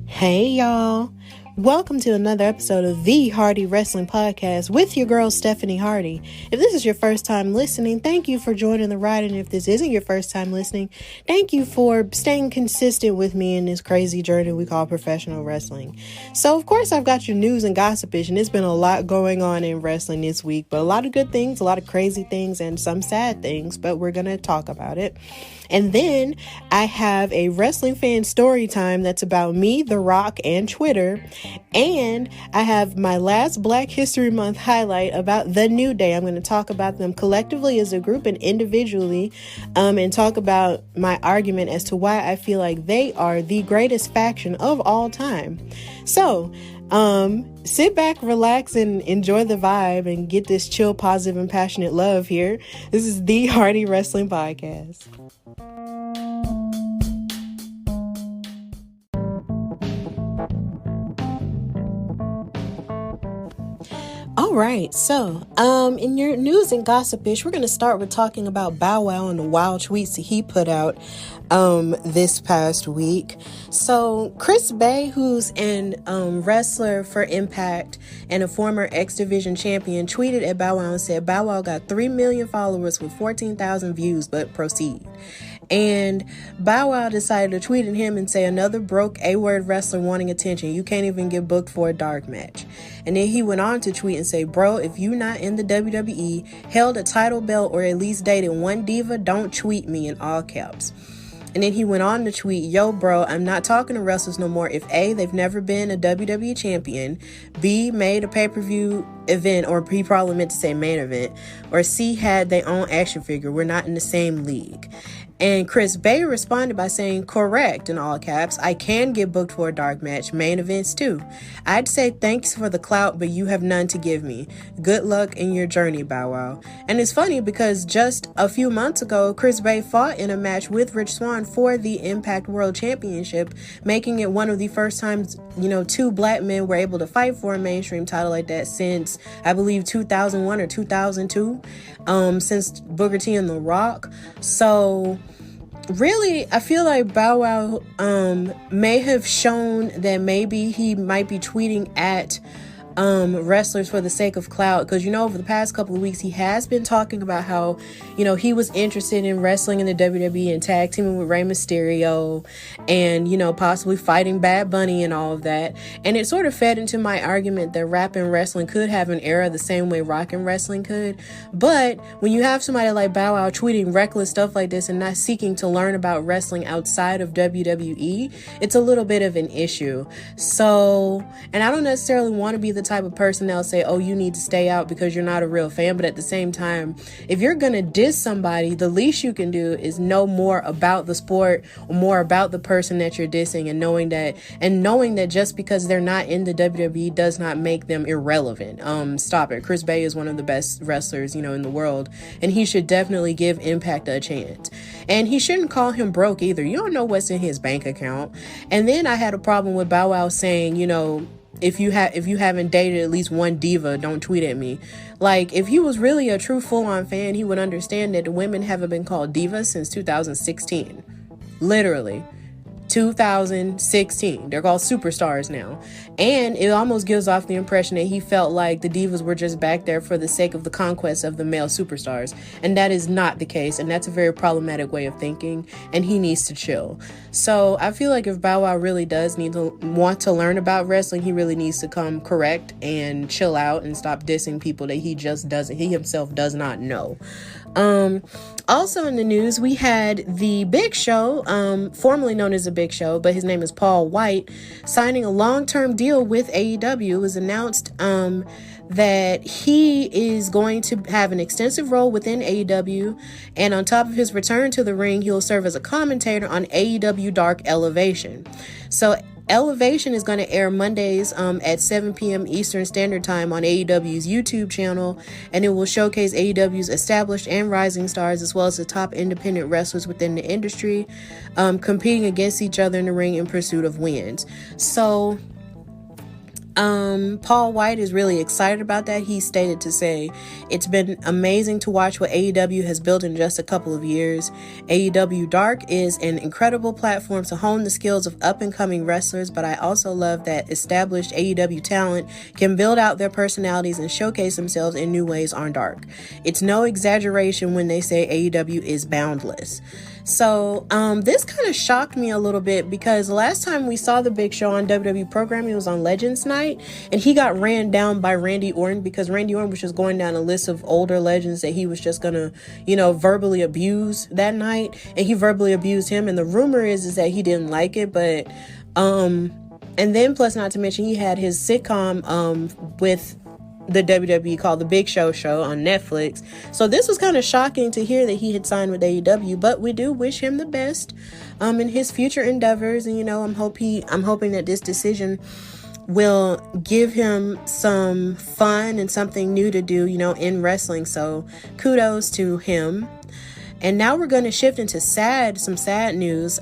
Hey y'all, welcome to another episode of the Hardy Wrestling Podcast with your girl Stephanie Hardy. If this is your first time listening, thank you for joining the ride, and if this isn't your first time listening, thank you for staying consistent with me in this crazy journey we call professional wrestling. So of course I've got your news and gossipish, and it's been a lot going on in wrestling this week, but a lot of good things, a lot of crazy things, and some sad things, but we're gonna talk about it. And then I have a wrestling fan story time that's about me, The Rock, and Twitter. And I have my last Black History Month highlight about The New Day. I'm going to talk about them collectively as a group and individually, and talk about my argument as to why I feel like they are the greatest faction of all time. So, sit back, relax, and enjoy the vibe and get this chill, positive, and passionate love here. This is the Hardy Wrestling Podcast. All right, so in your news and gossipish, we're going to start with talking about Bow Wow and the wild tweets that he put out this past week. So Chris Bay, who's an wrestler for Impact and a former X Division champion, tweeted at Bow Wow and said, "Bow Wow got 3 million followers with 14,000 views, but proceed." And Bow Wow decided to tweet at him and say, "Another broke A-word wrestler wanting attention. You can't even get booked for a dark match." And then he went on to tweet and say, "Bro, if you not in the WWE, held a title belt, or at least dated one diva, don't tweet me," in all caps. And then he went on to tweet, "Yo, bro, I'm not talking to wrestlers no more. If A, they've never been a WWE champion, B, made a pay-per-view event," or he probably meant to say main event, or C, had their own action figure, we're not in the same league. And Chris Bay responded by saying, "Correct," in all caps. "I can get booked for a dark match, main events too. I'd say thanks for the clout, but you have none to give me. Good luck in your journey, Bow Wow." And it's funny because just a few months ago, Chris Bay fought in a match with Rich Swann for the Impact World Championship, making it one of the first times, two black men were able to fight for a mainstream title like that since, I believe, 2001 or 2002, since Booker T and The Rock. So really, I feel like Bow Wow may have shown that maybe he might be tweeting at wrestlers for the sake of clout, because over the past couple of weeks he has been talking about how he was interested in wrestling in the WWE and tag teaming with Rey Mysterio and possibly fighting Bad Bunny and all of that, and it sort of fed into my argument that rap and wrestling could have an era the same way rock and wrestling could. But when you have somebody like Bow Wow tweeting reckless stuff like this and not seeking to learn about wrestling outside of WWE, it's a little bit of an issue. So, and I don't necessarily want to be the type of person that'll say, "Oh, you need to stay out because you're not a real fan," but at the same time, if you're gonna diss somebody, the least you can do is know more about the sport or more about the person that you're dissing, and knowing that just because they're not in the WWE does not make them irrelevant. Stop it. Chris Bay is one of the best wrestlers in the world, and he should definitely give Impact a chance. And he shouldn't call him broke either. You don't know what's in his bank account. And then I had a problem with Bow Wow saying, if you haven't dated at least one diva, don't tweet at me. Like, if he was really a true full-on fan, he would understand that the women haven't been called divas since 2016. Literally. 2016. They're called superstars now. And it almost gives off the impression that he felt like the divas were just back there for the sake of the conquest of the male superstars. And that is not the case. And that's a very problematic way of thinking. And he needs to chill. So I feel like if Bow Wow really does want to learn about wrestling, he really needs to come correct and chill out and stop dissing people that he himself does not know. Also in the news, we had the Big Show, formerly known as the Big Show, but his name is Paul White, signing a long-term deal with AEW. It was announced that he is going to have an extensive role within AEW, and on top of his return to the ring, he'll serve as a commentator on AEW Dark Elevation. So Elevation is going to air Mondays at 7 p.m. Eastern Standard Time on AEW's YouTube channel, and it will showcase AEW's established and rising stars as well as the top independent wrestlers within the industry, competing against each other in the ring in pursuit of wins. So Paul White is really excited about that. He stated to say, "It's been amazing to watch what AEW has built in just a couple of years. AEW Dark is an incredible platform to hone the skills of up-and-coming wrestlers, but I also love that established AEW talent can build out their personalities and showcase themselves in new ways on Dark. It's no exaggeration when they say AEW is boundless." So, this kind of shocked me a little bit because the last time we saw the Big Show on WWE programming was on Legends Night, and he got ran down by Randy Orton because Randy Orton was just going down a list of older legends that he was just gonna, verbally abuse that night, and he verbally abused him, and the rumor is that he didn't like it, but, and then plus not to mention he had his sitcom, with the WWE called The Big Show on Netflix. So this was kind of shocking to hear that he had signed with AEW, but we do wish him the best in his future endeavors, and I'm hoping that this decision will give him some fun and something new to do, in wrestling. So kudos to him. And now we're going to shift into some sad news.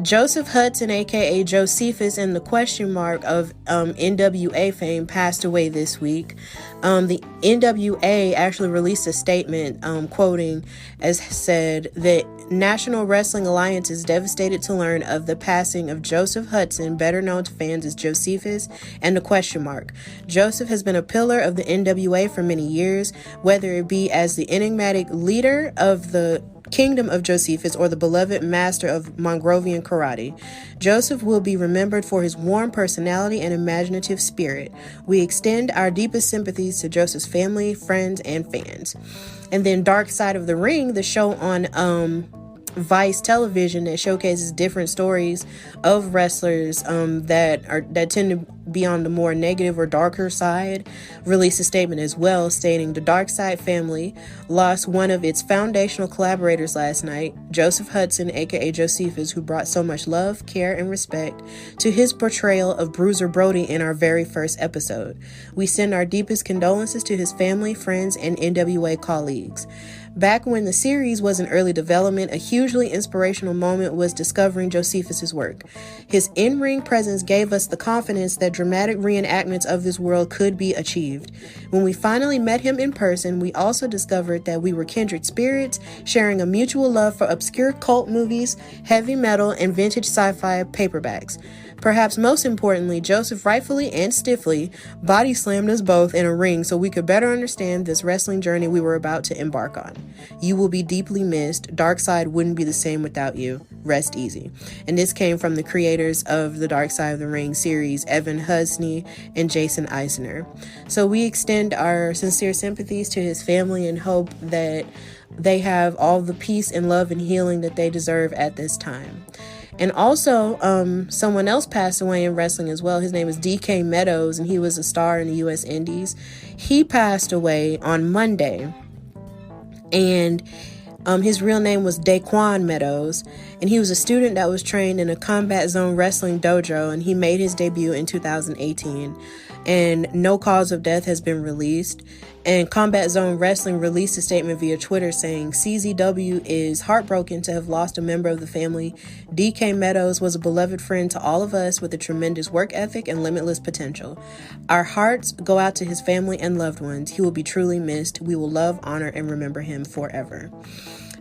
Joseph Hudson, aka Josephus, and the question mark of NWA fame, passed away this week. The NWA actually released a statement quoting as said that National Wrestling Alliance is devastated to learn of the passing of Joseph Hudson, better known to fans as Josephus, and the question mark. Joseph has been a pillar of the NWA for many years, whether it be as the enigmatic leader of the Kingdom of Josephus or the beloved master of Mongrovian karate. Joseph will be remembered for his warm personality and imaginative spirit. We extend our deepest sympathies to Joseph's family, friends, and fans. And then Dark Side of the Ring, the show on Vice Television that showcases different stories of wrestlers that tend to be on the more negative or darker side, released a statement as well stating the Dark Side family lost one of its foundational collaborators last night, Joseph Hudson, aka Josephus, who brought so much love, care, and respect to his portrayal of Bruiser Brody in our very first episode. We send our deepest condolences to his family, friends, and NWA colleagues. Back when the series was in early development, a hugely inspirational moment was discovering Josephus's work. His in-ring presence gave us the confidence that dramatic reenactments of this world could be achieved. When we finally met him in person, we also discovered that we were kindred spirits, sharing a mutual love for obscure cult movies, heavy metal, and vintage sci-fi paperbacks. Perhaps most importantly, Joseph rightfully and stiffly body slammed us both in a ring so we could better understand this wrestling journey we were about to embark on. You will be deeply missed. Dark Side wouldn't be the same without you. Rest easy. And this came from the creators of the Dark Side of the Ring series, Evan Husney and Jason Eisner. So we extend our sincere sympathies to his family and hope that they have all the peace and love and healing that they deserve at this time. And also, someone else passed away in wrestling as well. His name is DK Meadows, and he was a star in the U.S. Indies. He passed away on Monday, and his real name was Daquan Meadows, and he was a student that was trained in a Combat Zone Wrestling dojo, and he made his debut in 2018. And no cause of death has been released. And Combat Zone Wrestling released a statement via Twitter saying, CZW is heartbroken to have lost a member of the family. DK Meadows was a beloved friend to all of us with a tremendous work ethic and limitless potential. Our hearts go out to his family and loved ones. He will be truly missed. We will love, honor, and remember him forever.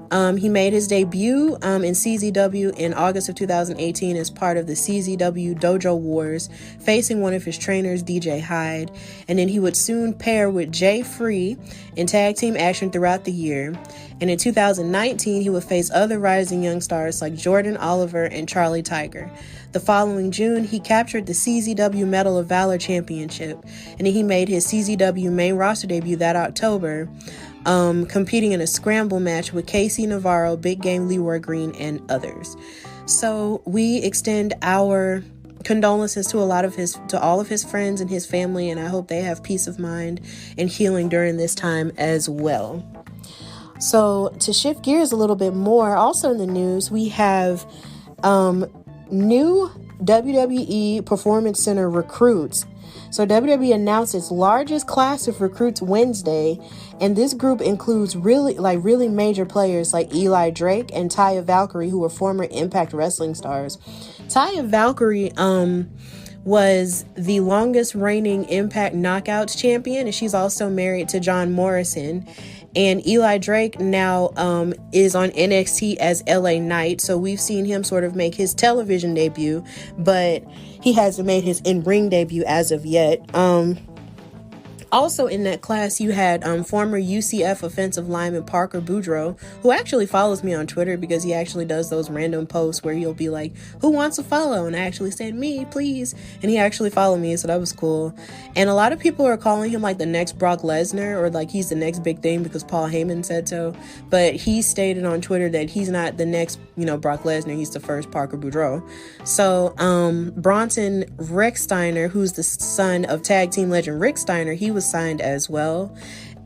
He made his debut in CZW in August of 2018 as part of the CZW Dojo Wars, facing one of his trainers, DJ Hyde, and then he would soon pair with Jay Free in tag team action throughout the year. And in 2019, he would face other rising young stars like Jordan Oliver and Charlie Tiger. The following June, he captured the CZW Medal of Valor Championship, and he made his CZW main roster debut that October, competing in a scramble match with Casey Navarro, Big Game Leroy Green, and others. So we extend our condolences to all of his friends and his family, and I hope they have peace of mind and healing during this time as well. So to shift gears a little bit more, also in the news, we have new WWE Performance Center recruits. So WWE announced its largest class of recruits Wednesday, and this group includes really major players like Eli Drake and Taya Valkyrie, who were former Impact Wrestling stars. Taya Valkyrie was the longest reigning Impact Knockouts champion, and she's also married to John Morrison. And Eli Drake now is on NXT as LA Knight, so we've seen him sort of make his television debut, but he hasn't made his in-ring debut as of yet. Also in that class, you had former UCF offensive lineman Parker Boudreau, who actually follows me on Twitter because he actually does those random posts where he'll be like, who wants a follow? And I actually said, me, please. And he actually followed me, so that was cool. And a lot of people are calling him like the next Brock Lesnar, or like he's the next big thing because Paul Heyman said so. But he stated on Twitter that he's not the next, Brock Lesnar. He's the first Parker Boudreau. So Bronton Rex Steiner, who's the son of tag team legend Rick Steiner, he was signed as well.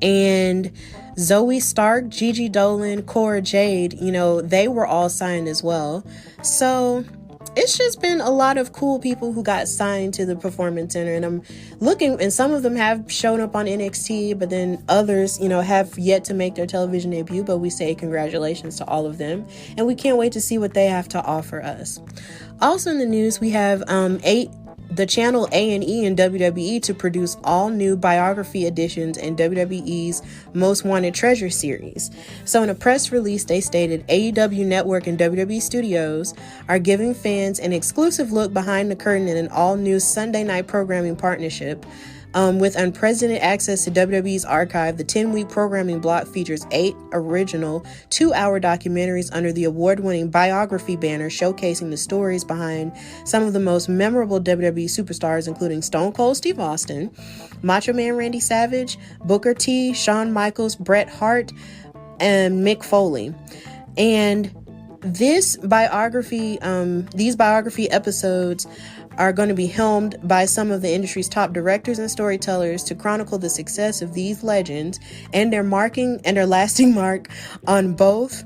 And Zoe Stark, Gigi Dolan, Cora Jade, they were all signed as well. So it's just been a lot of cool people who got signed to the Performance Center, and I'm looking, and some of them have shown up on NXT, but then others, have yet to make their television debut, but we say congratulations to all of them, and we can't wait to see what they have to offer us. Also in the news, we have the channel A&E and WWE to produce all new biography editions in WWE's Most Wanted Treasure series. So in a press release, they stated AEW Network and WWE Studios are giving fans an exclusive look behind the curtain in an all-new Sunday night programming partnership. With unprecedented access to WWE's archive, the 10-week programming block features 8 original 2-hour documentaries under the award-winning biography banner, showcasing the stories behind some of the most memorable WWE superstars, including Stone Cold Steve Austin, Macho Man Randy Savage, Booker T, Shawn Michaels, Bret Hart, and Mick Foley. And these biography episodes are going to be helmed by some of the industry's top directors and storytellers to chronicle the success of these legends and their lasting mark on both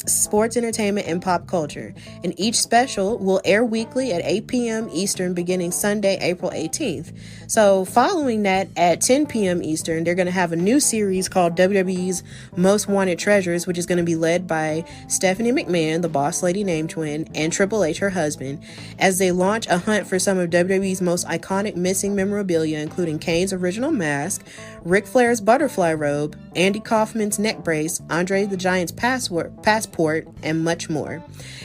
sports entertainment and pop culture. And each special will air weekly at 8 p.m. Eastern beginning Sunday, April 18th. So following that at 10 p.m. Eastern, they're going to have a new series called WWE's Most Wanted Treasures, which is going to be led by Stephanie McMahon, the Boss Lady name twin, and Triple H, her husband, as they launch a hunt for some of WWE's most iconic missing memorabilia, including Kane's original mask, Ric Flair's butterfly robe, Andy Kaufman's neck brace, Andre the Giant's passport, and much more.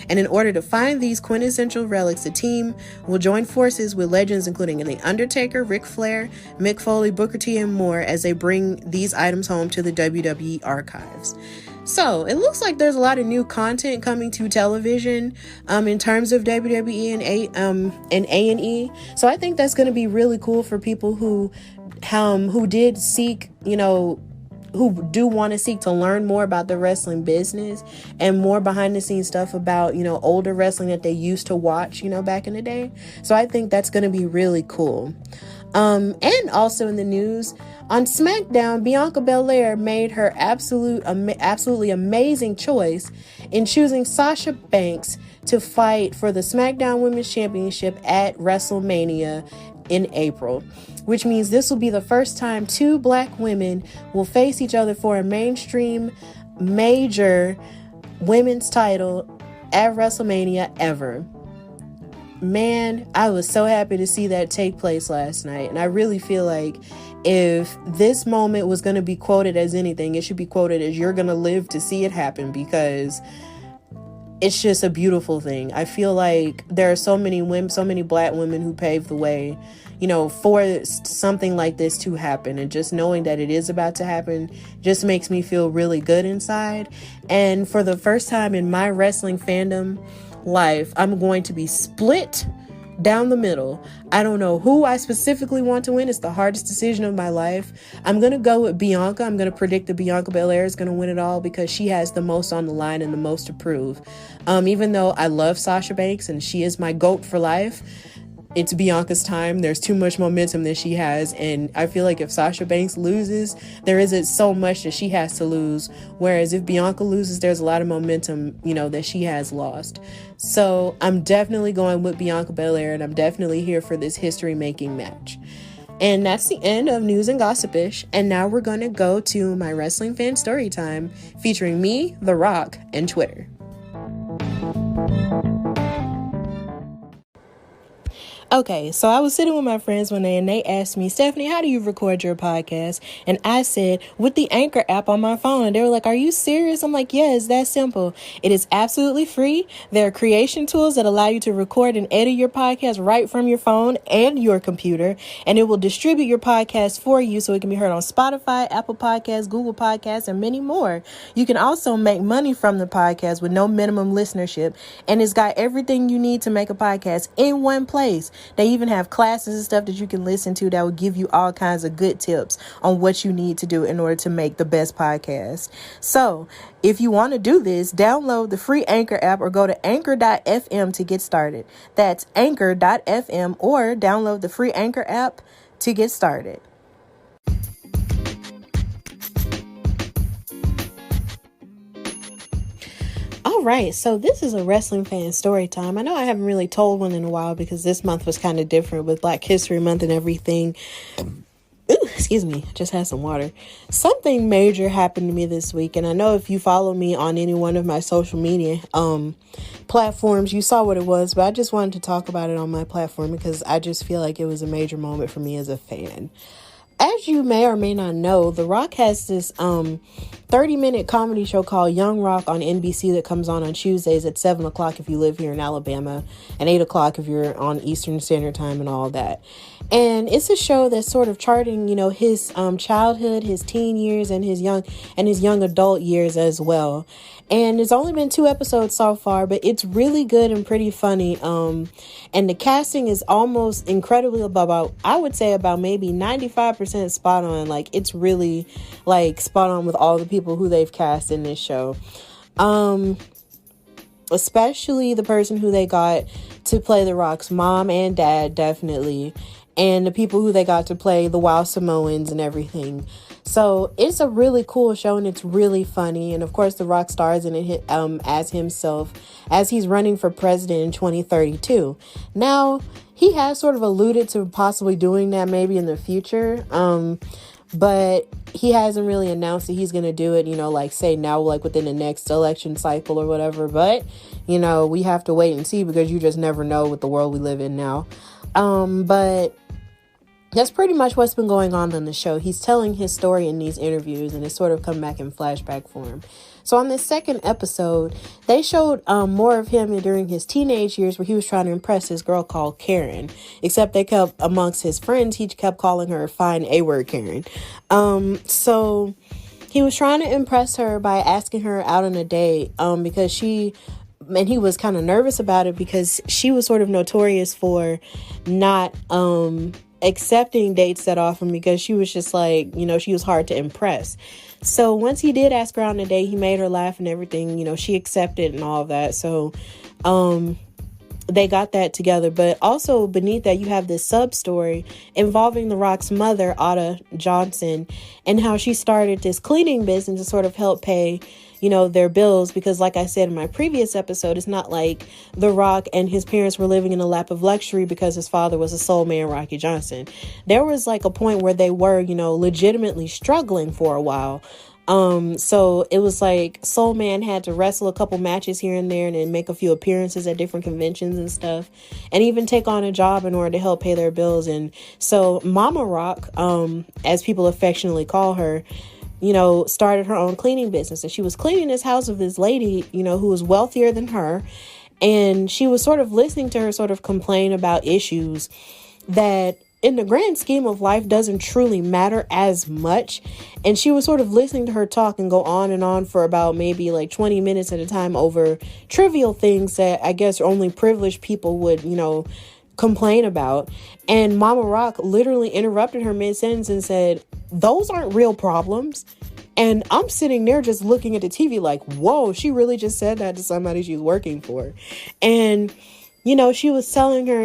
And in order to find these quintessential relics, the team will join forces with legends including The Undertaker, Ric Flair, Mick Foley, Booker T, and more as they bring these items home to the WWE archives. So it looks like there's a lot of new content coming to television in terms of WWE and A&E. So I think that's going to be really cool for people who did seek, who do want to seek to learn more about the wrestling business and more behind the scenes stuff about, older wrestling that they used to watch, back in the day. So I think that's going to be really cool. And also in the news, on SmackDown, Bianca Belair made her absolutely amazing choice in choosing Sasha Banks to fight for the SmackDown Women's Championship at WrestleMania in April, which means this will be the first time 2 black women will face each other for a mainstream major women's title at WrestleMania ever. Man, I was so happy to see that take place last night. And I really feel like if this moment was going to be quoted as anything, it should be quoted as "you're going to live to see it happen," because it's just a beautiful thing. I feel like there are so many women, so many black women who paved the way, for something like this to happen. And just knowing that it is about to happen just makes me feel really good inside. And for the first time in my wrestling fandom life, I'm going to be split down the middle. I don't know who I specifically want to win. It's the hardest decision of my life. I'm going to go with Bianca. I'm going to predict that Bianca Belair is going to win it all because she has the most on the line and the most to prove. Even though I love Sasha Banks and she is my GOAT for life, it's Bianca's time. There's too much momentum that she has, and I feel like if Sasha Banks loses, there isn't so much that she has to lose, whereas if Bianca loses, there's a lot of momentum, that she has lost. So I'm definitely going with Bianca Belair, and I'm definitely here for this history-making match. And that's the end of News and Gossipish, and now we're going to go to my wrestling fan story time, featuring me, The Rock, and Twitter. Okay, so I was sitting with my friends one day and they asked me, Stephanie, how do you record your podcast? And I said, with the Anchor app on my phone. And they were like, are you serious? I'm like, yeah, it's that simple. It is absolutely free. There are creation tools that allow you to record and edit your podcast right from your phone and your computer. And it will distribute your podcast for you so it can be heard on Spotify, Apple Podcasts, Google Podcasts, and many more. You can also make money from the podcast with no minimum listenership. And it's got everything you need to make a podcast in one place. They even have classes and stuff that you can listen to that will give you all kinds of good tips on what you need to do in order to make the best podcast. So if you want to do this, download the free Anchor app or go to anchor.fm to get started. That's anchor.fm or download the free Anchor app to get started. All right, so this is a wrestling fan story time. I know I haven't really told one in a while because this month was kind of different with Black History Month and everything. Ooh, excuse me, just had some water. Something major happened to me this week, and I know if you follow me on any one of my social media platforms, you saw what it was, but I just wanted to talk about it on my platform because I just feel like it was a major moment for me as a fan. As you may or may not know, The Rock has this 30-minute comedy show called Young Rock on NBC that comes on Tuesdays at 7 o'clock if you live here in Alabama, and 8 o'clock if you're on Eastern Standard Time and all that. And it's a show that's sort of charting, his childhood, his teen years, and his young adult years as well. And it's only been 2 episodes so far, but it's really good and pretty funny. And the casting is almost incredibly about maybe 95% spot on. Like, it's really spot on with all the people who they've cast in this show. Especially the person who they got to play The Rock's mom and dad, definitely. And the people who they got to play the Wild Samoans and everything. So it's a really cool show and it's really funny. And of course, The Rock stars in it as himself as he's running for president in 2032. Now, he has sort of alluded to possibly doing that maybe in the future. But he hasn't really announced that he's going to do it, say now, within the next election cycle or whatever. But, we have to wait and see because you just never know with the world we live in now. But that's pretty much what's been going on the show. He's telling his story in these interviews and it's sort of come back in flashback form. So on this second episode, they showed more of him during his teenage years where he was trying to impress this girl called Karen. Except they kept, amongst his friends, he kept calling her fine A-word Karen. So he was trying to impress her by asking her out on a date because he was kind of nervous about it because she was sort of notorious for not accepting dates that often because she was just she was hard to impress. So once he did ask her out on a date, he made her laugh and everything, she accepted and all of that. So they got that together. But also beneath that, you have this sub story involving The Rock's mother, Otta Johnson, and how she started this cleaning business to sort of help pay their bills, because like I said in my previous episode, it's not like The Rock and his parents were living in a lap of luxury because his father was a soul man, Rocky Johnson. There was a point where they were, legitimately struggling for a while. So it was Soul Man had to wrestle a couple matches here and there and then make a few appearances at different conventions and stuff, and even take on a job in order to help pay their bills. And so Mama Rock, as people affectionately call her, started her own cleaning business, and she was cleaning this house of this lady, who was wealthier than her. And she was sort of listening to her sort of complain about issues that in the grand scheme of life doesn't truly matter as much. And she was sort of listening to her talk and go on and on for about maybe 20 minutes at a time over trivial things that I guess only privileged people would, complain about. And Mama Rock literally interrupted her mid-sentence and said, "Those aren't real problems." And I'm sitting there just looking at the TV like, whoa, she really just said that to somebody she's working for. And, she was telling her,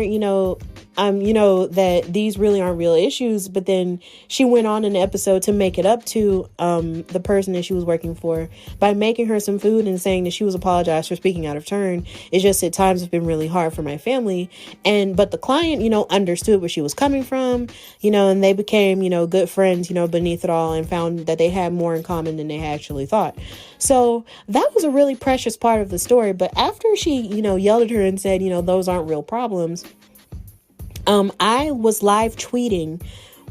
that these really aren't real issues. But then she went on in the episode to make it up to the person that she was working for by making her some food and saying that she was apologized for speaking out of turn. It's just at times have been really hard for my family. But the client, understood where she was coming from, and they became, good friends, beneath it all, and found that they had more in common than they actually thought. So that was a really precious part of the story. But after she, yelled at her and said, those aren't real problems, I was live tweeting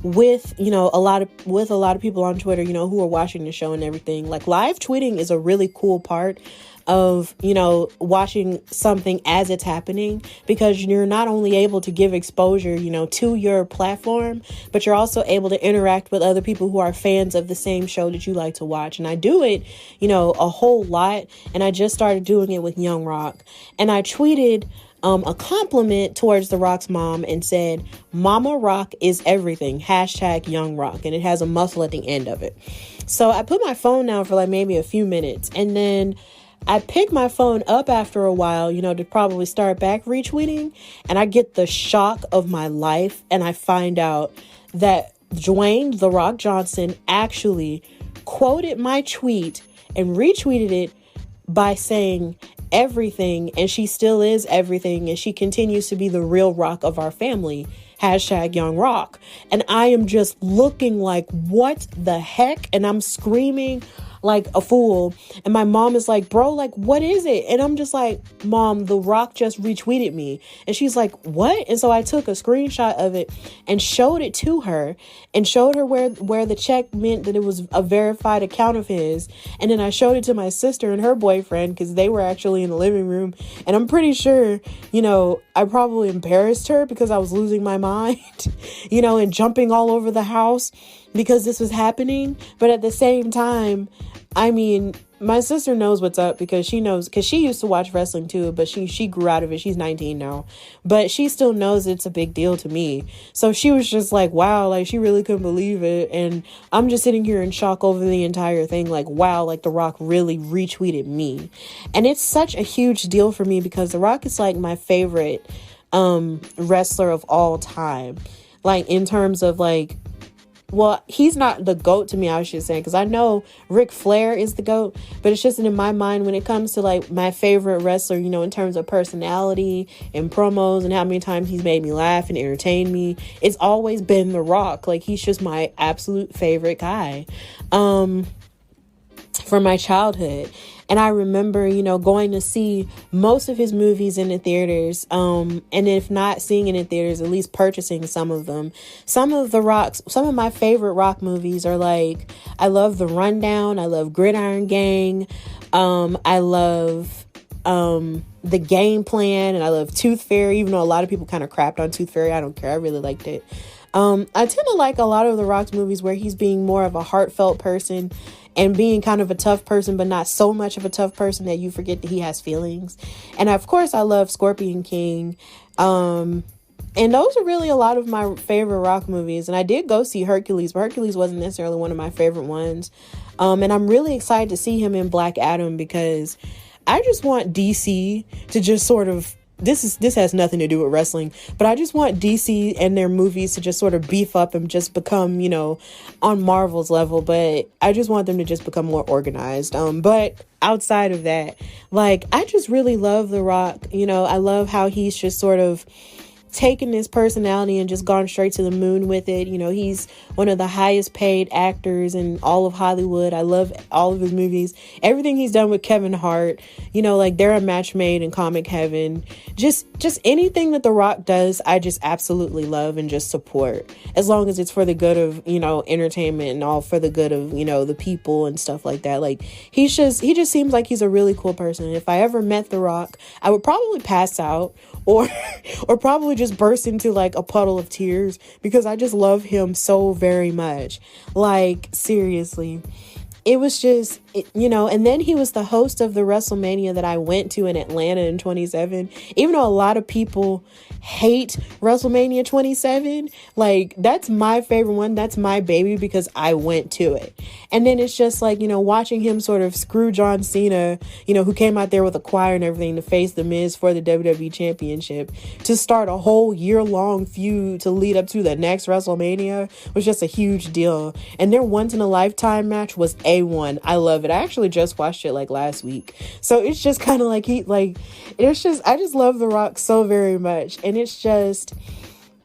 with, a lot of people on Twitter, who are watching the show and everything. Like, live tweeting is a really cool part of, watching something as it's happening, because you're not only able to give exposure, to your platform, but you're also able to interact with other people who are fans of the same show that you like to watch. And I do it, a whole lot. And I just started doing it with Young Rock. And I tweeted a compliment towards The Rock's mom and said, "Mama Rock is everything, #Young Rock." And it has a muscle at the end of it. So I put my phone down for like maybe a few minutes, and then I pick my phone up after a while, to probably start back retweeting. And I get the shock of my life. And I find out that Dwayne "The Rock" Johnson actually quoted my tweet and retweeted it by saying everything, and she still is everything, and she continues to be the real rock of our family, #Young Rock. And I am just looking like, what the heck? And I'm screaming like a fool. And my mom is like, "Bro, like, what is it?" And I'm just like, "Mom, The Rock just retweeted me." And she's like, "What?" And so I took a screenshot of it and showed it to her, and showed her where the check meant that it was a verified account of his. And then I showed it to my sister and her boyfriend, because they were actually in the living room. And I'm pretty sure, I probably embarrassed her, because I was losing my mind, and jumping all over the house because this was happening. But at the same time, I mean, my sister knows what's up, because she used to watch wrestling too, but she grew out of it. She's 19 now, but she still knows it's a big deal to me. So she was just like, wow, like, she really couldn't believe it. And I'm just sitting here in shock over the entire thing. Like, wow, like, The Rock really retweeted me. And it's such a huge deal for me, because The Rock is like my favorite wrestler of all time. Like, in terms of like, well, he's not the GOAT to me, I should say, because I know Ric Flair is the GOAT, but it's just in my mind, when it comes to like my favorite wrestler, in terms of personality and promos and how many times he's made me laugh and entertain me, it's always been The Rock. Like, he's just my absolute favorite guy from my childhood. And I remember, going to see most of his movies in the theaters. And if not seeing it in theaters, at least purchasing some of them. Some of my favorite Rock movies are like, I love The Rundown. I love Gridiron Gang. I love The Game Plan. And I love Tooth Fairy, even though a lot of people kind of crapped on Tooth Fairy. I don't care. I really liked it. I tend to like a lot of The Rock's movies where he's being more of a heartfelt person, and being kind of a tough person, but not so much of a tough person that you forget that he has feelings. And of course, I love Scorpion King. And those are really a lot of my favorite Rock movies. And I did go see Hercules, but Hercules wasn't necessarily one of my favorite ones. And I'm really excited to see him in Black Adam, because I just want DC to just sort of, this has nothing to do with wrestling, but I just want DC and their movies to just sort of beef up and just become, on Marvel's level. But I just want them to just become more organized. But outside of that, like, I just really love The Rock. I love how he's just sort of taken his personality and just gone straight to the moon with it. He's one of the highest paid actors in all of Hollywood. I love all of his movies. Everything he's done with Kevin Hart, like, they're a match made in comic heaven. Just anything that The Rock does, I just absolutely love and just support, as long as it's for the good of, entertainment, and all for the good of, the people and stuff like that. Like, he just seems like he's a really cool person. If I ever met The Rock, I would probably pass out, or probably just burst into like a puddle of tears, because I just love him so very much. Like, seriously. It was just, and then he was the host of the WrestleMania that I went to in Atlanta in 27. Even though a lot of people hate WrestleMania 27, like, that's my favorite one. That's my baby, because I went to it. And then it's just like, watching him sort of screw John Cena, who came out there with a choir and everything to face The Miz for the WWE Championship, to start a whole year-long feud to lead up to the next WrestleMania, was just a huge deal. And their once-in-a-lifetime match was A1. I love it. I actually just watched it like last week. So it's just kind of like I just love The Rock so very much. And it's just,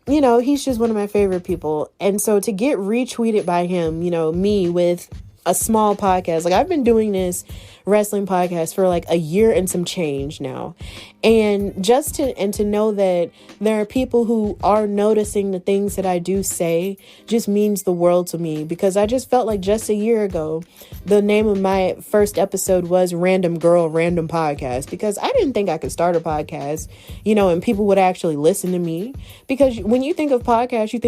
he's just one of my favorite people. And so to get retweeted by him, me with a small podcast. Like, I've been doing this wrestling podcast for like a year and some change now. And to know that there are people who are noticing the things that I do say just means the world to me, because I just felt like just a year ago, the name of my first episode was Random Girl, Random Podcast, because I didn't think I could start a podcast, and people would actually listen to me. Because when you think of podcasts, I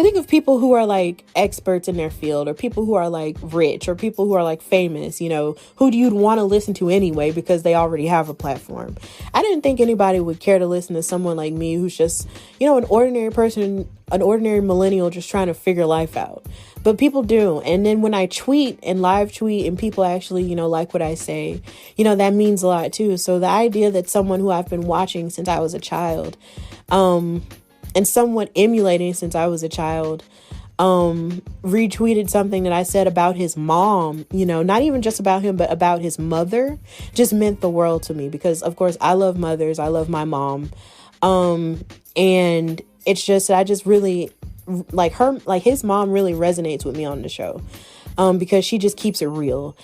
think of people who are like experts in their field, or people who are like rich, or people who are like famous, who you'd want to listen to anyway because they already have a platform. I didn't think anybody would care to listen to someone like me who's just, an ordinary person, an ordinary millennial just trying to figure life out. But people do. And then when I tweet and live tweet and people actually, like what I say, that means a lot too. So the idea that someone who I've been watching since I was a child, and somewhat emulating since I was a child, retweeted something that I said about his mom, not even just about him, but about his mother, just meant the world to me, because of course I love mothers. I love my mom. And it's just, I just really his mom really resonates with me on the show, because she just keeps it real.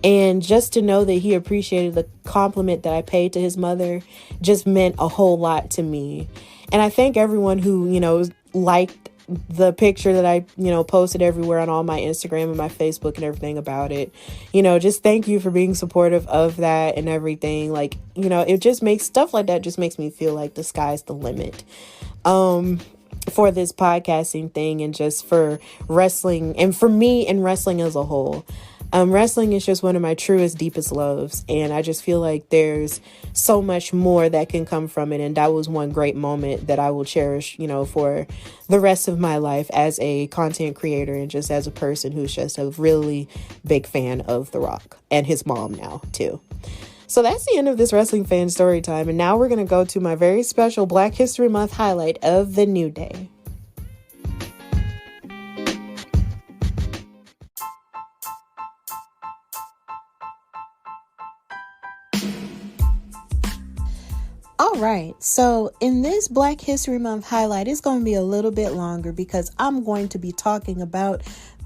And just to know that he appreciated the compliment that I paid to his mother just meant a whole lot to me. And I thank everyone who, liked the picture that I, posted everywhere on all my Instagram and my Facebook and everything about it. Just thank you for being supportive of that and everything. Like, it just makes stuff like that just makes me feel like the sky's the limit. For this podcasting thing, and just for wrestling, and for me and wrestling as a whole. Wrestling is just one of my truest, deepest loves. And I just feel like there's so much more that can come from it. And that was one great moment that I will cherish, for the rest of my life as a content creator, and just as a person who's just a really big fan of The Rock and his mom now too. So that's the end of this wrestling fan story time. And now we're going to go to my very special Black History Month highlight of the New Day. All right, so in this Black History Month highlight, it's going to be a little bit longer because I'm going to be talking about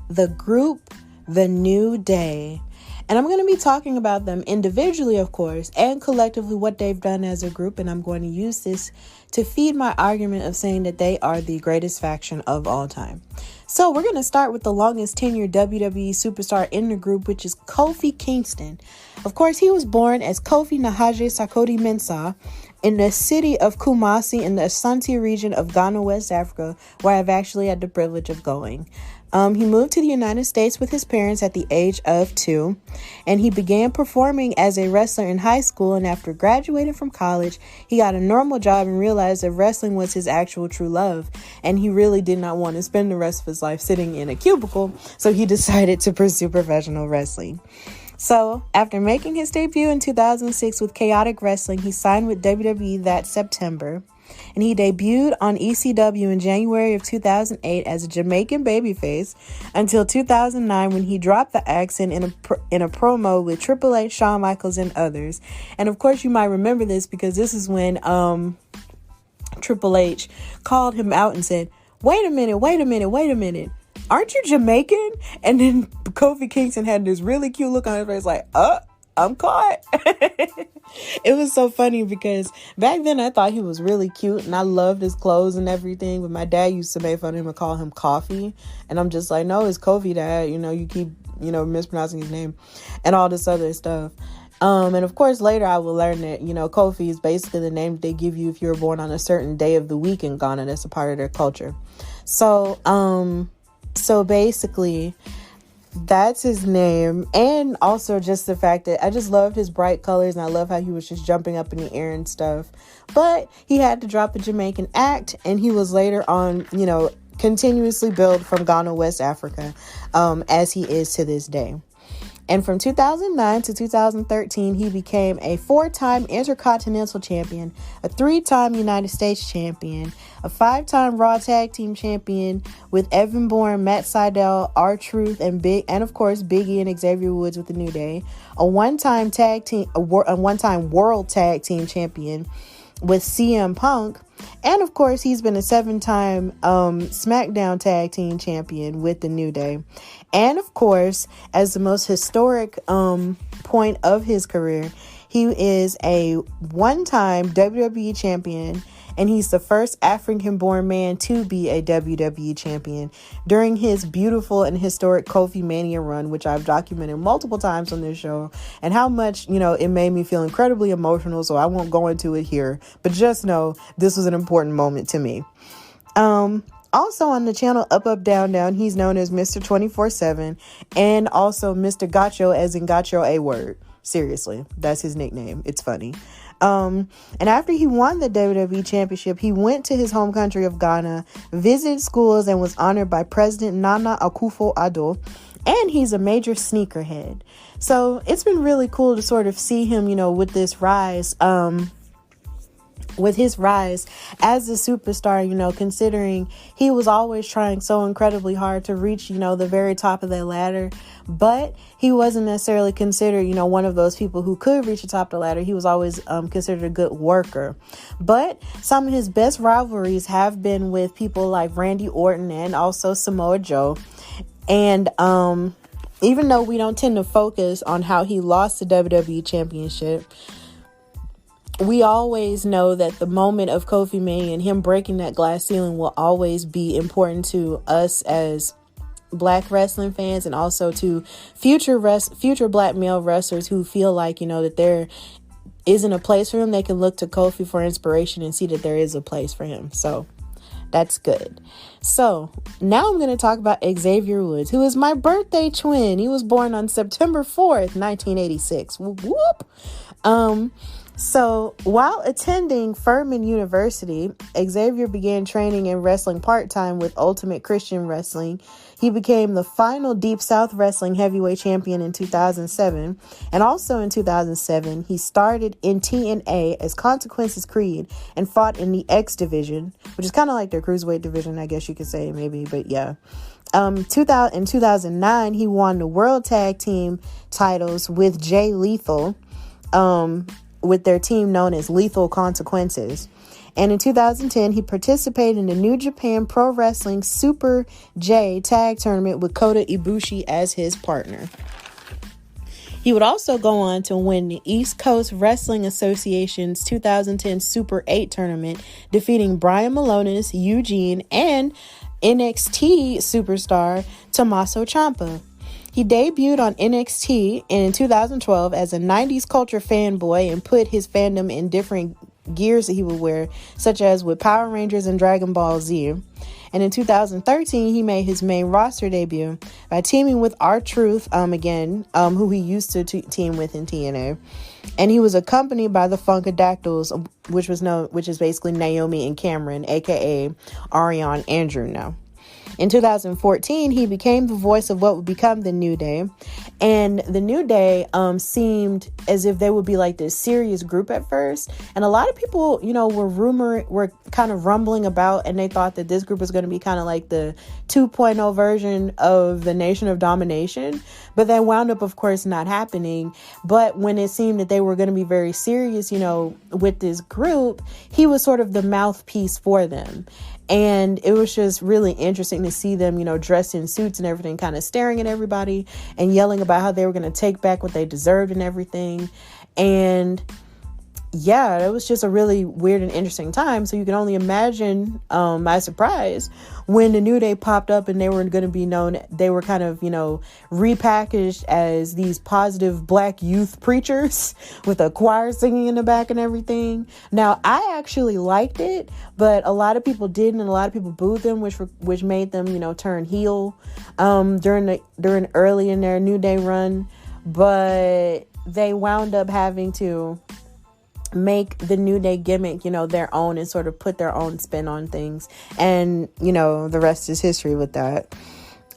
the group, The New Day. And I'm going to be talking about them individually, of course, and collectively what they've done as a group. And I'm going to use this to feed my argument of saying that they are the greatest faction of all time. So we're going to start with the longest tenured WWE superstar in the group, which is Kofi Kingston. Of course, he was born as Kofi Nahaje Sakodi Mensah in the city of Kumasi in the Ashanti region of Ghana, West Africa, where I've actually had the privilege of going. He moved to the United States with his parents at the age of 2, and he began performing as a wrestler in high school. And after graduating from college, he got a normal job and realized that wrestling was his actual true love. And he really did not want to spend the rest of his life sitting in a cubicle, so he decided to pursue professional wrestling. So, after making his debut in 2006 with Chaotic Wrestling, he signed with WWE that September. And he debuted on ECW in January of 2008 as a Jamaican babyface until 2009, when he dropped the accent in a promo with Triple H, Shawn Michaels, and others. And of course, you might remember this because this is when Triple H called him out and said, wait a minute. Aren't you Jamaican? And then Kofi Kingston had this really cute look on his face like, I'm caught. It was so funny because back then I thought he was really cute and I loved his clothes and everything. But my dad used to make fun of him and call him Coffee. And I'm just like, no, it's Kofi, Dad. You keep, mispronouncing his name and all this other stuff. And of course, later I will learn that, Kofi is basically the name that they give you if you were born on a certain day of the week in Ghana. That's a part of their culture. So basically, that's his name. And also just the fact that I just loved his bright colors and I love how he was just jumping up in the air and stuff. But he had to drop the Jamaican act, and he was later on, continuously billed from Ghana, West Africa, as he is to this day. And from 2009 to 2013, he became a 4-time Intercontinental Champion, a 3-time United States Champion, a 5-time Raw Tag Team Champion with Evan Bourne, Matt Sydal, R-Truth, and of course Big E and Xavier Woods with the New Day, a 1-time World Tag Team Champion with CM Punk, and of course he's been a 7-time SmackDown Tag Team Champion with the New Day. And of course, as the most historic point of his career, he is a one-time WWE champion, and he's the first African-born man to be a WWE champion during his beautiful and historic Kofi Mania run, which I've documented multiple times on this show, and how much, it made me feel incredibly emotional, so I won't go into it here, but just know this was an important moment to me. Also on the channel Up, Up, Down, Down, he's known as Mr. 24/7 and also Mr. Gacho, as in Gacho A Word. Seriously, that's his nickname. It's funny. And after he won the WWE Championship, he went to his home country of Ghana, visited schools, and was honored by President Nana Akufo-Addo. And he's a major sneakerhead. So it's been really cool to sort of see him, with this rise, with his rise as a superstar, considering he was always trying so incredibly hard to reach, the very top of that ladder, but he wasn't necessarily considered, one of those people who could reach the top of the ladder. He was always considered a good worker. But some of his best rivalries have been with people like Randy Orton and also Samoa Joe. And even though we don't tend to focus on how he lost the WWE Championship, we always know that the moment of Kofi Mania and him breaking that glass ceiling will always be important to us as Black wrestling fans, and also to future Black male wrestlers who feel like, that there isn't a place for him. They can look to Kofi for inspiration and see that there is a place for him. So that's good. So now I'm going to talk about Xavier Woods, who is my birthday twin. He was born on September 4th, 1986. Whoop, whoop. So while attending Furman University, Xavier began training in wrestling part-time with Ultimate Christian Wrestling. He became the final Deep South Wrestling heavyweight champion in 2007. And also in 2007, he started in TNA as Consequences Creed and fought in the X division, which is kind of like their cruiserweight division, I guess you could say, maybe, but yeah. In 2009, he won the World Tag Team titles with Jay Lethal, with their team known as Lethal Consequences. And in 2010, he participated in the New Japan Pro Wrestling Super J tag tournament with Kota Ibushi as his partner. He would also go on to win the East Coast Wrestling Association's 2010 Super 8 tournament, defeating Brian Malonis, Eugene, and NXT superstar Tommaso Ciampa. He debuted on NXT in 2012 as a 90s culture fanboy and put his fandom in different gears that he would wear, such as with Power Rangers and Dragon Ball Z. And in 2013, he made his main roster debut by teaming with R-Truth, who he used to team with in TNA. And he was accompanied by the Funkadactyls, which is basically Naomi and Cameron, aka Ariane Andrew now. In 2014, he became the voice of what would become the New Day. And the New Day seemed as if they would be like this serious group at first. And a lot of people, were kind of rumbling about, and they thought that this group was going to be kind of like the 2.0 version of the Nation of Domination. But that wound up, of course, not happening. But when it seemed that they were going to be very serious, with this group, he was sort of the mouthpiece for them. And it was just really interesting to see them, dressed in suits and everything, kind of staring at everybody and yelling about how they were going to take back what they deserved and everything. And yeah, it was just a really weird and interesting time. So you can only imagine my surprise when the New Day popped up and they were going to be known. They were kind of, repackaged as these positive Black youth preachers with a choir singing in the back and everything. Now, I actually liked it, but a lot of people didn't, and a lot of people booed them, which made them, turn heel during early in their New Day run. But they wound up having to make the New Day gimmick, their own, and sort of put their own spin on things. And, the rest is history with that.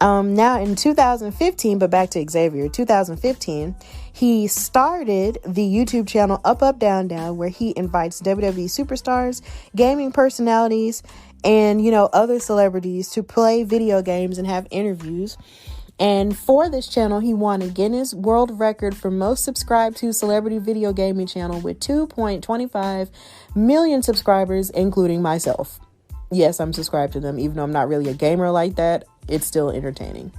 Now in 2015, but back to Xavier, 2015, he started the YouTube channel Up, Up, Down, Down, where he invites WWE superstars, gaming personalities, and, other celebrities to play video games and have interviews. And for this channel, he won a Guinness World Record for most subscribed to celebrity video gaming channel with 2.25 million subscribers, including myself. Yes, I'm subscribed to them, even though I'm not really a gamer like that. It's still entertaining.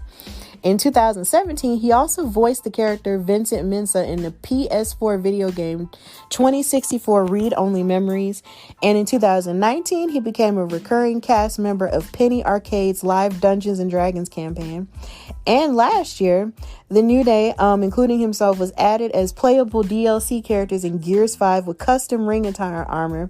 In 2017, he also voiced the character Vincent Mensa in the PS4 video game 2064 Read Only Memories. And in 2019, he became a recurring cast member of Penny Arcade's live Dungeons and Dragons campaign. And last year, the New Day, including himself, was added as playable DLC characters in Gears 5 with custom ring attire armor.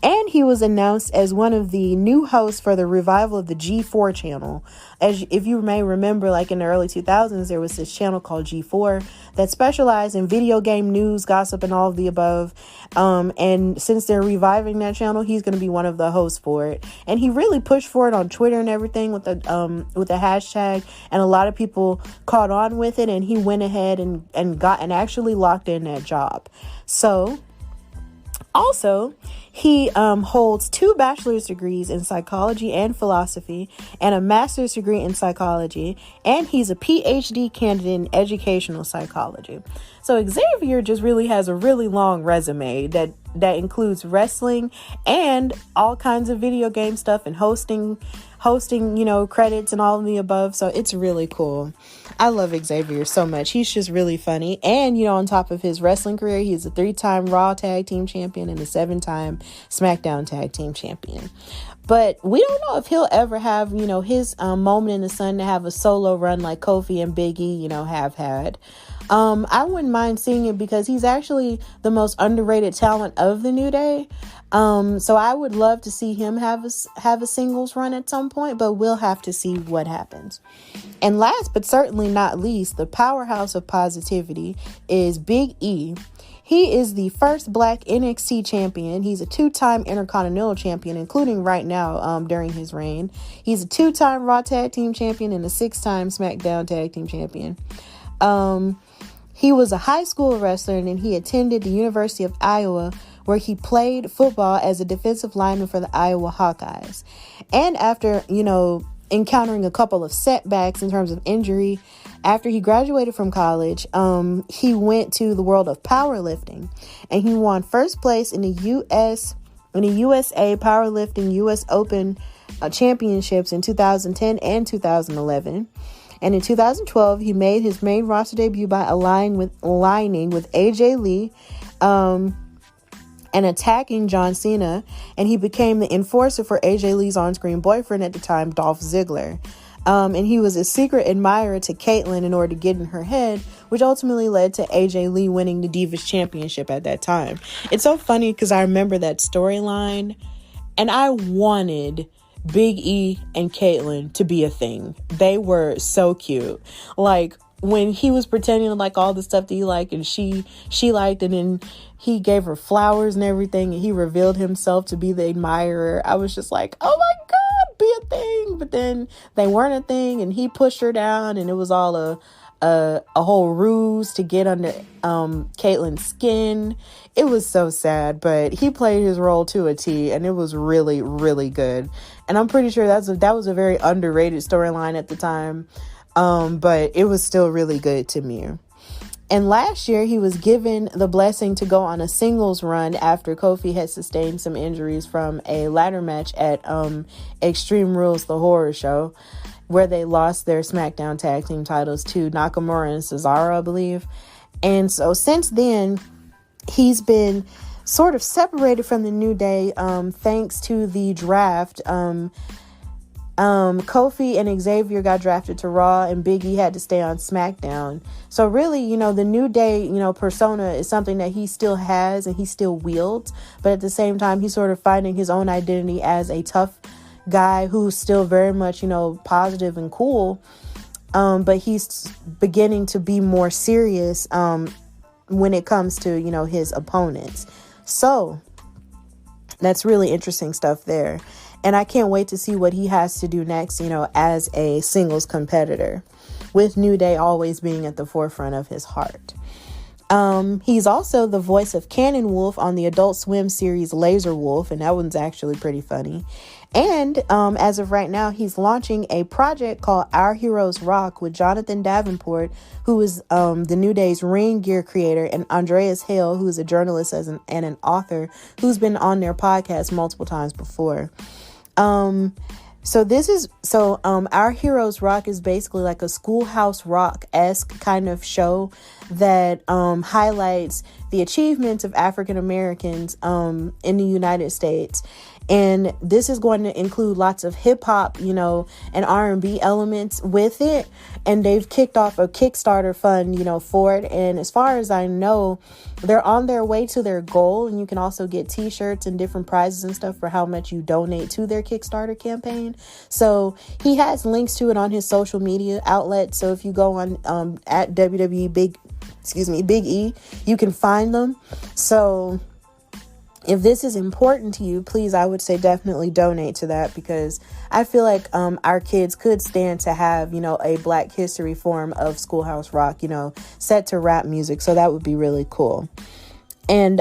And he was announced as one of the new hosts for the revival of the G4 channel. If you may remember, like in the early 2000s, there was this channel called G4 that specialized in video game news, gossip, and all of the above. And since they're reviving that channel, he's going to be one of the hosts for it. And he really pushed for it on Twitter and everything with the hashtag. And a lot of people caught on with it. And he went ahead and actually locked in that job. So also, he holds 2 bachelor's degrees in psychology and philosophy and a master's degree in psychology, and he's a PhD candidate in educational psychology. So Xavier just really has a really long resume that includes wrestling and all kinds of video game stuff and hosting, credits and all of the above. So it's really cool. I love Xavier so much. He's just really funny. And, on top of his wrestling career, he's a 3-time Raw Tag Team Champion and a 7-time SmackDown Tag Team Champion. But we don't know if he'll ever have, his moment in the sun to have a solo run like Kofi and Big E, have had. I wouldn't mind seeing it because he's actually the most underrated talent of the New Day. So I would love to see him have a singles run at some point, but we'll have to see what happens. And last but certainly not least, the powerhouse of positivity is Big E. He is the first Black NXT champion. He's a 2-time Intercontinental champion, including right now during his reign. He's a 2-time Raw Tag Team champion and a 6-time SmackDown Tag Team champion. He was a high school wrestler, and then he attended the University of Iowa, where he played football as a defensive lineman for the Iowa Hawkeyes. And after, encountering a couple of setbacks in terms of injury, after he graduated from college, he went to the world of powerlifting, and he won first place in the USA Powerlifting US Open Championships in 2010 and 2011. And in 2012, he made his main roster debut by aligning with AJ Lee and attacking John Cena. And he became the enforcer for AJ Lee's on-screen boyfriend at the time, Dolph Ziggler. And he was a secret admirer to Caitlyn in order to get in her head, which ultimately led to AJ Lee winning the Divas Championship at that time. It's so funny because I remember that storyline, and I wanted Big E and Caitlyn to be a thing. They were so cute. Like when he was pretending to like all the stuff that he liked and she liked, and then he gave her flowers and everything, and he revealed himself to be the admirer. I was just like, oh my God, be a thing. But then they weren't a thing, and he pushed her down, and it was all a whole ruse to get under Caitlyn's skin. It was so sad, but he played his role to a T, and it was really, really good. And I'm pretty sure that was a very underrated storyline at the time, but it was still really good to me. And last year, he was given the blessing to go on a singles run after Kofi had sustained some injuries from a ladder match at Extreme Rules, the horror show, where they lost their SmackDown tag team titles to Nakamura and Cesaro, I believe. And so since then, he's been sort of separated from the New Day thanks to the draft. Kofi and Xavier got drafted to Raw, and Big E had to stay on SmackDown. So really, the New Day, persona is something that he still has and he still wields. But at the same time, he's sort of finding his own identity as a tough guy who's still very much, positive and cool. But he's beginning to be more serious when it comes to, his opponents. So that's really interesting stuff there. And I can't wait to see what he has to do next, as a singles competitor, with New Day always being at the forefront of his heart. He's also the voice of Cannon Wolf on the Adult Swim series Laser Wolf, and that one's actually pretty funny. And as of right now, he's launching a project called Our Heroes Rock with Jonathan Davenport, who is the New Day's ring gear creator, and Andreas Hale, who is a journalist and an author who's been on their podcast multiple times before. Our Heroes Rock is basically like a Schoolhouse Rock-esque kind of show that highlights the achievements of African Americans in the United States. And this is going to include lots of hip hop, and R&B elements with it. And they've kicked off a Kickstarter fund, for it. And as far as I know, they're on their way to their goal. And you can also get t-shirts and different prizes and stuff for how much you donate to their Kickstarter campaign. So he has links to it on his social media outlets. So if you go on at WWE Big E, you can find them. So if this is important to you, please, I would say definitely donate to that, because I feel like our kids could stand to have, a Black History form of Schoolhouse Rock, set to rap music. So that would be really cool. And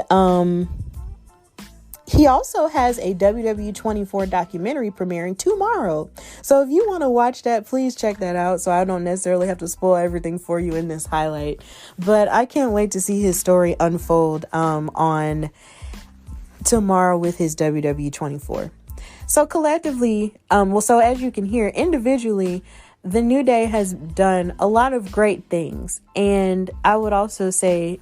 he also has a WWE 24 documentary premiering tomorrow. So if you want to watch that, please check that out. So I don't necessarily have to spoil everything for you in this highlight. But I can't wait to see his story unfold on tomorrow with his WWE 24. So collectively, so as you can hear, individually, the New Day has done a lot of great things. And I would also venture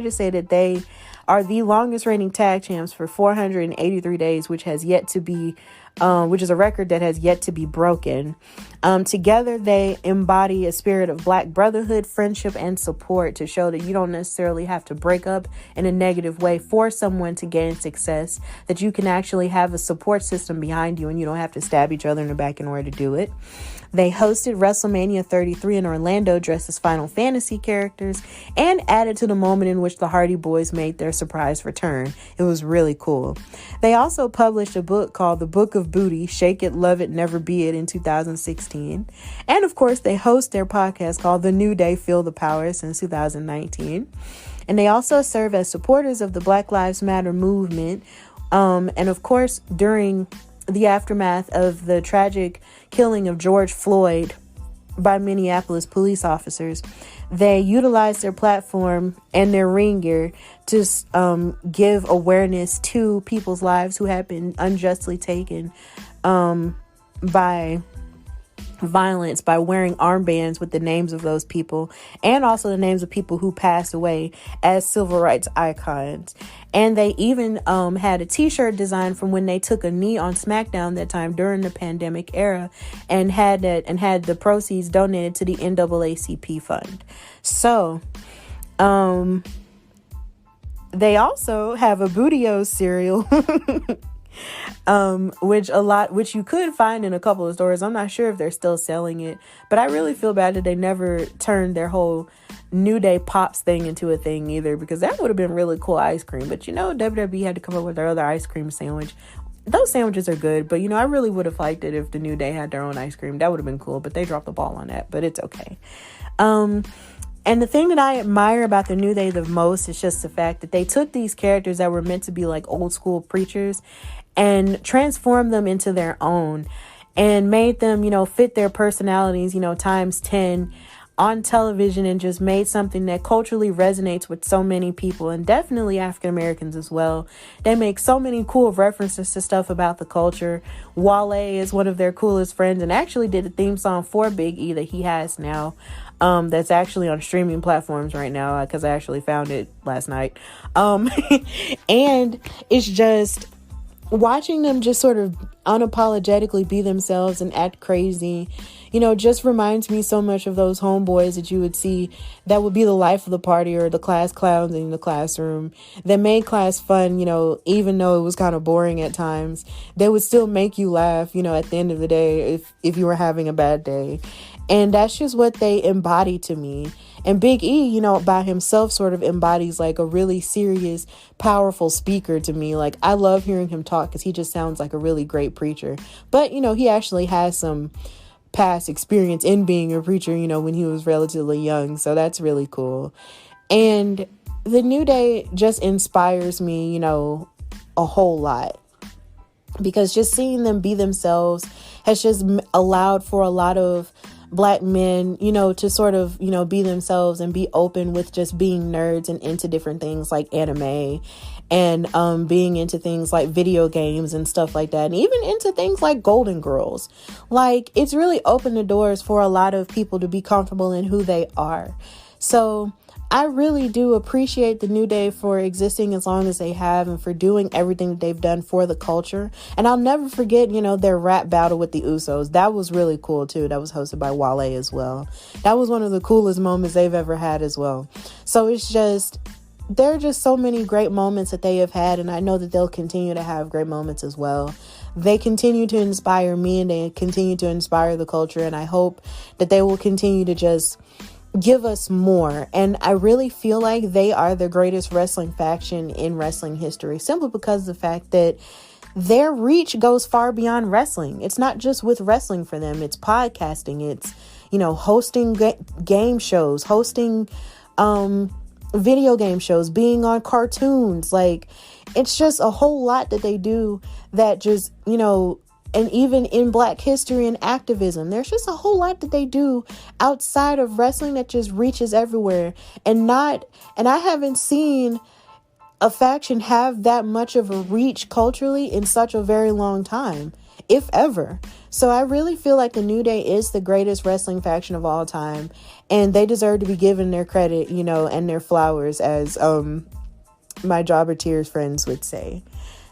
to say that they are the longest reigning tag champs for 483 days, which is a record that has yet to be broken. Together, they embody a spirit of Black brotherhood, friendship, and support to show that you don't necessarily have to break up in a negative way for someone to gain success, that you can actually have a support system behind you and you don't have to stab each other in the back in order to do it. They hosted WrestleMania 33 in Orlando dressed as Final Fantasy characters and added to the moment in which the Hardy Boys made their surprise return. It was really cool. They also published a book called The Book of Booty, Shake It, Love It, Never Be It in 2016. And of course, they host their podcast called The New Day, Feel the Power since 2019. And they also serve as supporters of the Black Lives Matter movement. And of course, during the aftermath of the tragic killing of George Floyd by Minneapolis police officers, they utilized their platform and their ring gear to give awareness to people's lives who have been unjustly taken by violence, by wearing armbands with the names of those people and also the names of people who passed away as civil rights icons. And they even had a t-shirt design from when they took a knee on SmackDown that time during the pandemic era, and had the proceeds donated to the NAACP fund. So they also have a Boudreau cereal which you could find in a couple of stores. I'm not sure if they're still selling it, but I really feel bad that they never turned their whole New Day Pops thing into a thing either, because that would have been really cool ice cream. But WWE had to come up with their other ice cream sandwich. Those sandwiches are good, but I really would have liked it if the New Day had their own ice cream. That would have been cool, but they dropped the ball on that, but it's okay. And the thing that I admire about the New Day the most is just the fact that they took these characters that were meant to be like old school preachers and transformed them into their own and made them, fit their personalities, times 10 on television, and just made something that culturally resonates with so many people, and definitely African Americans as well. They make so many cool references to stuff about the culture. Wale is one of their coolest friends and actually did a theme song for Big E that he has now. That's actually on streaming platforms right now, because I actually found it last night. And it's just watching them just sort of unapologetically be themselves and act crazy, just reminds me so much of those homeboys that you would see that would be the life of the party, or the class clowns in the classroom that made class fun, even though it was kind of boring at times. They would still make you laugh, at the end of the day, if you were having a bad day. And that's just what they embody to me. And Big E, by himself sort of embodies like a really serious, powerful speaker to me. Like, I love hearing him talk because he just sounds like a really great preacher. But, he actually has some past experience in being a preacher, when he was relatively young. So that's really cool. And the New Day just inspires me, a whole lot. Because just seeing them be themselves has just allowed for a lot of Black men, to sort of, be themselves and be open with just being nerds and into different things like anime and being into things like video games and stuff like that, and even into things like Golden Girls. Like, it's really opened the doors for a lot of people to be comfortable in who they are. So I really do appreciate the New Day for existing as long as they have and for doing everything that they've done for the culture. And I'll never forget, their rap battle with the Usos. That was really cool too. That was hosted by Wale as well. That was one of the coolest moments they've ever had as well. So there are just so many great moments that they have had, and I know that they'll continue to have great moments as well. They continue to inspire me, and they continue to inspire the culture, and I hope that they will continue to just give us more. And I really feel like they are the greatest wrestling faction in wrestling history, simply because of the fact that their reach goes far beyond wrestling. It's not just with wrestling for them. It's podcasting. It's, hosting game shows, hosting video game shows, being on cartoons. Like, it's just a whole lot that they do that just, and even in Black history and activism, there's just a whole lot that they do outside of wrestling that just reaches everywhere. And I haven't seen a faction have that much of a reach culturally in such a very long time, if ever. So I really feel like the New Day is the greatest wrestling faction of all time, and they deserve to be given their credit, and their flowers, as my Jobber Tears friends would say.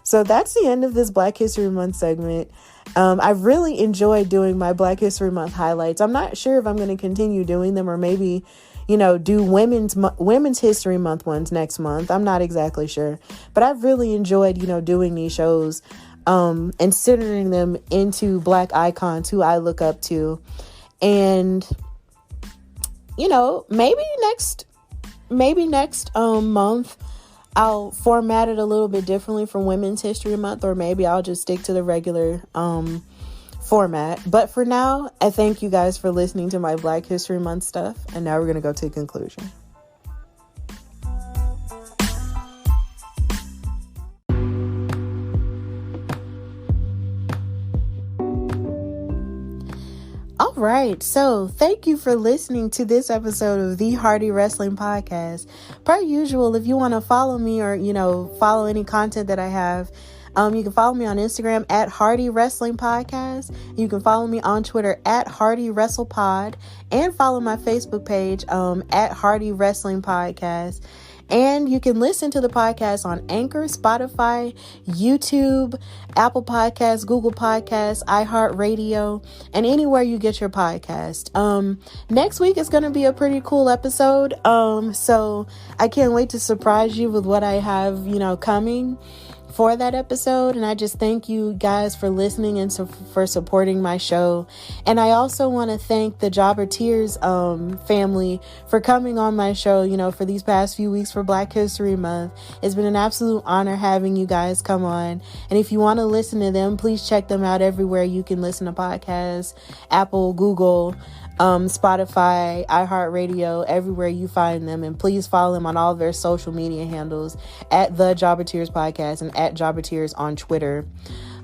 So that's the end of this Black History Month segment. I've really enjoyed doing my Black History Month highlights. I'm not sure if I'm going to continue doing them, or maybe, do Women's History Month ones next month. I'm not exactly sure, but I've really enjoyed, doing these shows, and centering them into Black icons who I look up to. And, maybe next month, I'll format it a little bit differently from Women's History Month, or maybe I'll just stick to the regular format. But for now, I thank you guys for listening to my Black History Month stuff. And now we're going to go to a conclusion. All right, so thank you for listening to this episode of the Hardy Wrestling Podcast. Per usual, if you want to follow me or, follow any content that I have, you can follow me on Instagram at Hardy Wrestling Podcast. You can follow me on Twitter at Hardy Wrestle Pod, and follow my Facebook page at Hardy Wrestling Podcast. And you can listen to the podcast on Anchor, Spotify, YouTube, Apple Podcasts, Google Podcasts, iHeartRadio, and anywhere you get your podcast. Next week is going to be a pretty cool episode. So I can't wait to surprise you with what I have, coming for that episode. And I just thank you guys for listening and for supporting my show. And I also want to thank the Jobber Tears family for coming on my show, for these past few weeks for Black History Month. It's been an absolute honor having you guys come on. And if you want to listen to them, please check them out everywhere you can listen to podcasts: Apple, Google, Spotify, iHeartRadio, everywhere you find them. And please follow them on all of their social media handles at the Jobber Tears Podcast and at Jobber Tears on Twitter.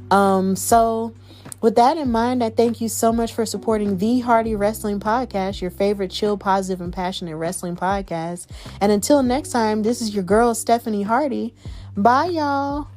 So with that in mind, I thank you so much for supporting the Hardy Wrestling Podcast, your favorite chill, positive, and passionate wrestling podcast. And until next time, this is your girl, Stephanie Hardy. Bye, y'all.